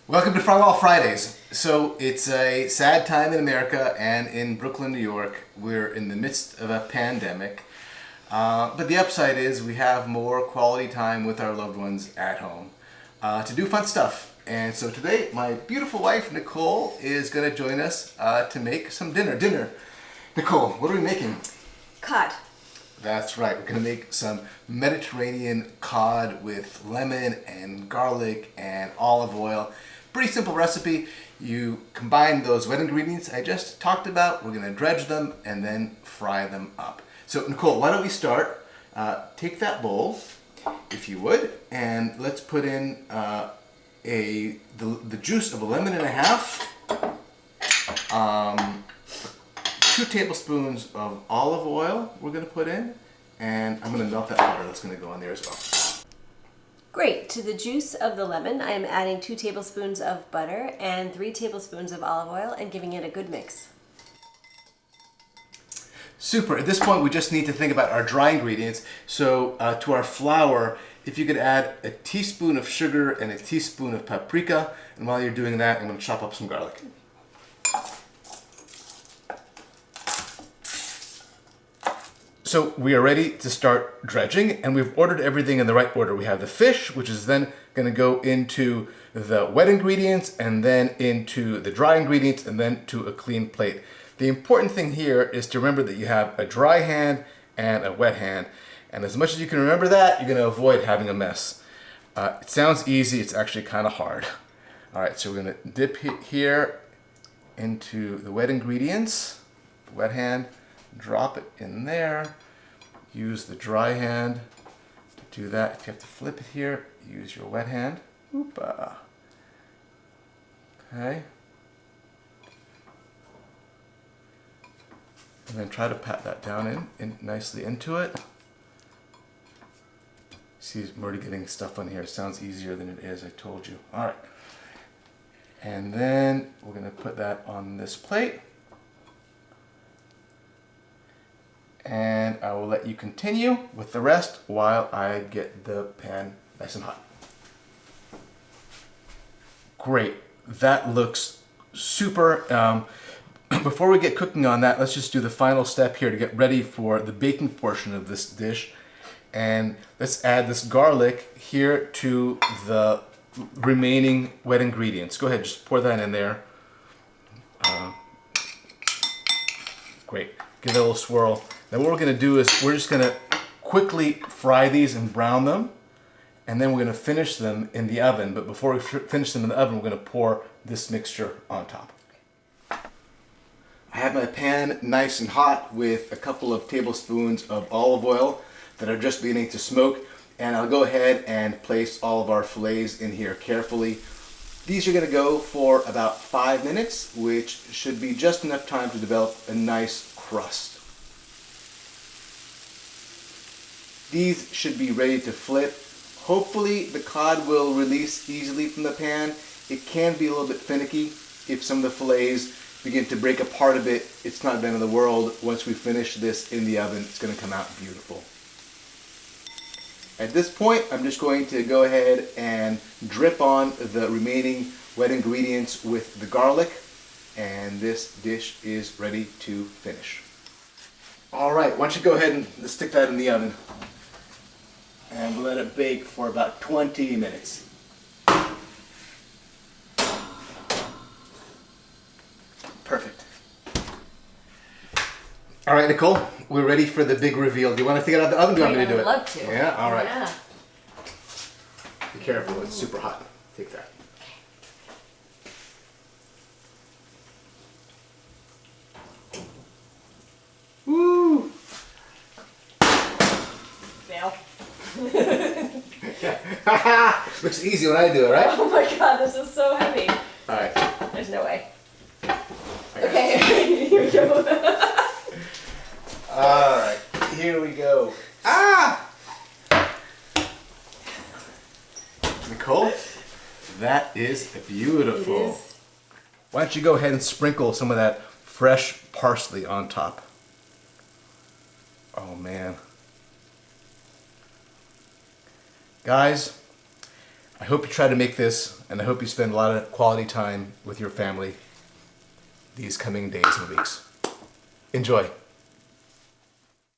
Welcome to Firewall Fridays. So it's a sad time in America and in Brooklyn, New York. We're in the midst of a pandemic. But the upside is we have more quality time with our loved ones at home to do fun stuff. And so today my beautiful wife Nicole is going to join us to make some dinner. Nicole, what are we making? Cod. That's right. We're going to make some Mediterranean cod with lemon and garlic and olive oil. Pretty simple recipe. You combine those wet ingredients I just talked about. We're going to dredge them and then fry them up. So Nicole, why don't we start? Take that bowl, if you would, and let's put in the juice of a lemon and a half, 2 tablespoons of olive oil we're going to put in, and I'm going to melt that butter that's going to go in there as well. Great. To the juice of the lemon, I am adding 2 tablespoons of butter and 3 tablespoons of olive oil and giving it a good mix. Super. At this point, we just need to think about our dry ingredients. So to our flour, if you could add a teaspoon of sugar and a teaspoon of paprika, and while you're doing that, I'm going to chop up some garlic. So we are ready to start dredging, and we've ordered everything in the right order. We have the fish, which is then going to go into the wet ingredients, and then into the dry ingredients, and then to a clean plate. The important thing here is to remember that you have a dry hand and a wet hand, and as much as you can remember that, you're going to avoid having a mess. It sounds easy, it's actually kind of hard. All right, so we're going to dip here into the wet ingredients, the wet hand. Drop it in there. Use the dry hand to do that. If you have to flip it here, use your wet hand. Oopa. Okay. And then try to pat that down in nicely into it. See, I'm already getting stuff on here. It sounds easier than it is, I told you. All right. And then we're going to put that on this plate. And I will let you continue with the rest while I get the pan nice and hot. Great, that looks super. Before we get cooking on that, let's just do the final step here to get ready for the baking portion of this dish. And let's add this garlic here to the remaining wet ingredients. Go ahead, just pour that in there. Great, give it a little swirl. Now what we're going to do is we're just going to quickly fry these and brown them, and then we're going to finish them in the oven. But before we finish them in the oven, we're going to pour this mixture on top. I have my pan nice and hot with a couple of tablespoons of olive oil that are just beginning to smoke, and I'll go ahead and place all of our fillets in here carefully. These are going to go for about 5 minutes, which should be just enough time to develop a nice crust. These should be ready to flip. Hopefully the cod will release easily from the pan. It can be a little bit finicky. If some of the fillets begin to break apart a bit, it's not the end of the world. Once we finish this in the oven, it's going to come out beautiful. At this point, I'm just going to go ahead and drip on the remaining wet ingredients with the garlic, and this dish is ready to finish. All right, why don't you go ahead and stick that in the oven. And we'll let it bake for about 20 minutes. Perfect. All right, Nicole, we're ready for the big reveal. Do you want to take it out of the oven? Do you want me to do it? I'd love to. Yeah? All right. Yeah. Be careful, it's super hot. Take that. Woo! Fail. Looks easy when I do it, right? Oh my god, this is so heavy. All right. There's no way. Okay, here we go. All right, here we go. Ah! Nicole, that is beautiful. It is. Why don't you go ahead and sprinkle some of that fresh parsley on top. Oh man. Guys, I hope you try to make this, and I hope you spend a lot of quality time with your family these coming days and weeks. Enjoy.